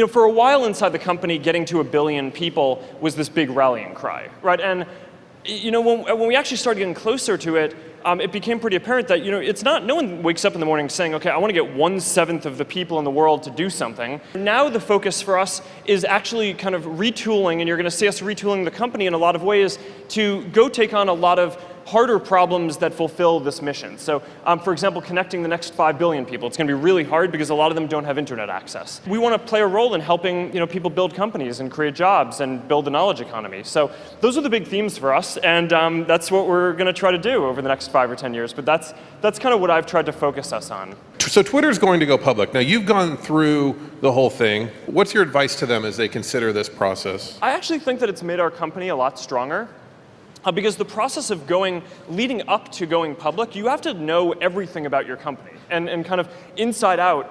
for a while inside the company, getting to 1 billion people was this big rallying cry, right? And when we actually started getting closer to it, it became pretty apparent that it's not. No one wakes up in the morning saying, "Okay, I want to get 1/7 of the people in the world to do something." Now the focus for us is actually kind of retooling, and you're going to see us retooling the company in a lot of ways to go take on a lot of harder problems that fulfill this mission. So, for example, connecting the next 5 billion people. It's going to be really hard because a lot of them don't have internet access. We want to play a role in helping people build companies and create jobs and build the knowledge economy. So those are the big themes for us, and that's what we're going to try to do over the next 5 or 10 years. But that's kind of what I've tried to focus us on. So Twitter's going to go public. Now, you've gone through the whole thing. What's your advice to them as they consider this process? I actually think that it's made our company a lot stronger. Because the process of leading up to going public, you have to know everything about your company and kind of inside out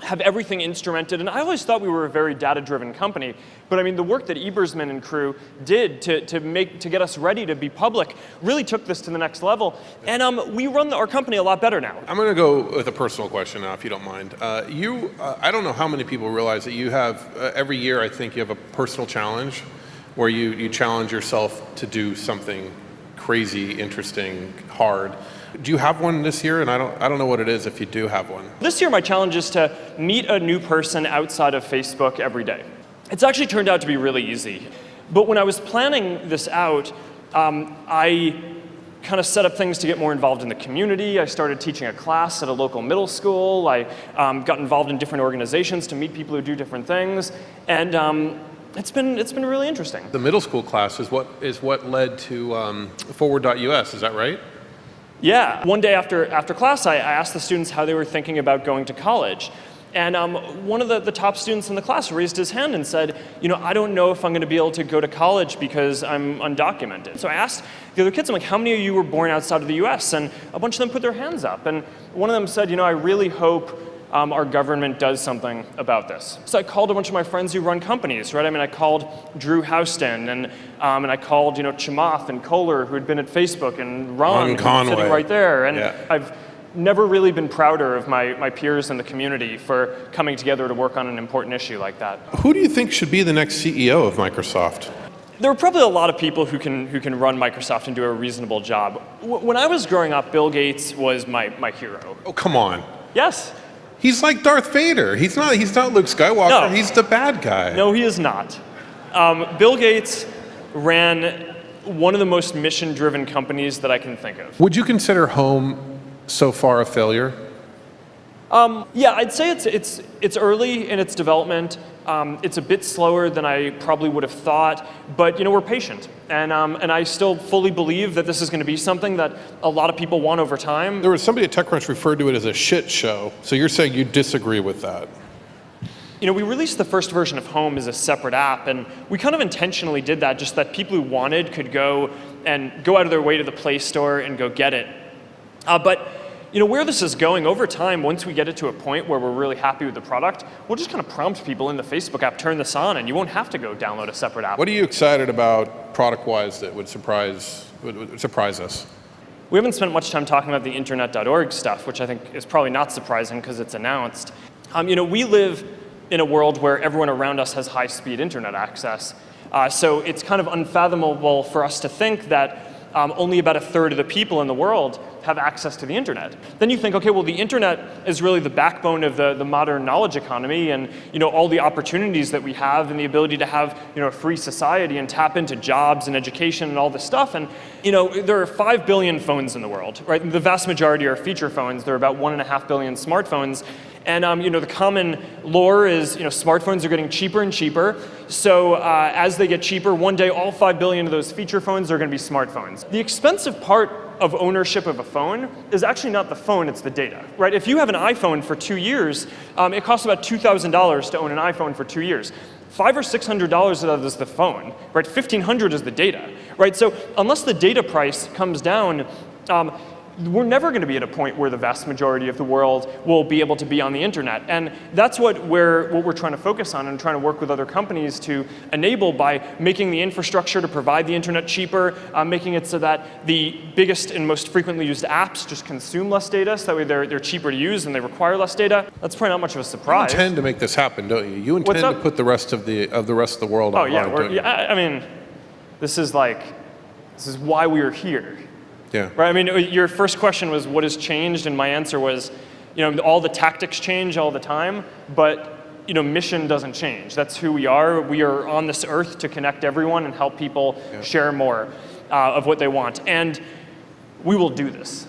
have everything instrumented. And I always thought we were a very data-driven company. But I mean, the work that Ebersman and crew did to get us ready to be public really took this to the next level. And we run our company a lot better now. I'm going to go with a personal question now, if you don't mind. I don't know how many people realize that you have, every year, I think you have a personal challenge where you challenge yourself to do something crazy, interesting, hard. Do you have one this year? And I don't know what it is if you do have one. This year my challenge is to meet a new person outside of Facebook every day. It's actually turned out to be really easy. But when I was planning this out, I kind of set up things to get more involved in the community. I started teaching a class at a local middle school. I got involved in different organizations to meet people who do different things. And it's been really interesting. The middle school class is what led to forward.us, is that right? Yeah. One day after class, I asked the students how they were thinking about going to college. And one of the top students in the class raised his hand and said, I don't know if I'm going to be able to go to college because I'm undocumented. So I asked the other kids, I'm like, how many of you were born outside of the US? And a bunch of them put their hands up. And one of them said, I really hope our government does something about this. So I called a bunch of my friends who run companies, right? I mean, I called Drew Houston, and I called, Chamath and Kohler, who had been at Facebook, and Ron Conway, sitting right there. And yeah. I've never really been prouder of my peers in the community for coming together to work on an important issue like that. Who do you think should be the next CEO of Microsoft? There are probably a lot of people who can run Microsoft and do a reasonable job. When I was growing up, Bill Gates was my hero. Oh, come on. Yes. He's like Darth Vader. He's not Luke Skywalker. No. He's the bad guy. No, he is not. Bill Gates ran one of the most mission-driven companies that I can think of. Would you consider Home so far a failure? Yeah, I'd say it's early in its development. It's a bit slower than I probably would have thought, but we're patient, and I still fully believe that this is going to be something that a lot of people want over time. There was somebody at TechCrunch referred to it as a shit show. So you're saying you disagree with that? We released the first version of Home as a separate app, and we kind of intentionally did that, just that people who wanted could go out of their way to the Play Store and go get it. But where this is going over time, once we get it to a point where we're really happy with the product, we'll just kind of prompt people in the Facebook app, turn this on, and you won't have to go download a separate app. What are you excited about product-wise that would surprise us? We haven't spent much time talking about the internet.org stuff, which I think is probably not surprising because it's announced. We live in a world where everyone around us has high-speed internet access. So it's kind of unfathomable for us to think that only about 1/3 of the people in the world have access to the internet. Then you think, okay, well, the internet is really the backbone of the modern knowledge economy, and all the opportunities that we have and the ability to have a free society and tap into jobs and education and all this stuff. And there are 5 billion phones in the world, right? The vast majority are feature phones. There are about 1.5 billion smartphones. And the common lore is smartphones are getting cheaper and cheaper. So as they get cheaper, one day all 5 billion of those feature phones are going to be smartphones. The expensive part of ownership of a phone is actually not the phone, it's the data, right? If you have an iPhone for 2 years, it costs about $2,000 to own an iPhone for 2 years. $500 or $600 of that is the phone, right? $1,500 is the data, right? So unless the data price comes down, we're never going to be at a point where the vast majority of the world will be able to be on the internet. And that's what we're trying to focus on and trying to work with other companies to enable by making the infrastructure to provide the internet cheaper, making it so that the biggest and most frequently used apps just consume less data, so that way they're cheaper to use and they require less data. That's probably not much of a surprise. You intend to make this happen, don't you? You intend to put the rest of the world online, don't you? I mean, this is why we are here. Yeah. Right. I mean, your first question was what has changed, and my answer was, all the tactics change all the time, but mission doesn't change. That's who we are. We are on this earth to connect everyone and help people share more of what they want, and we will do this.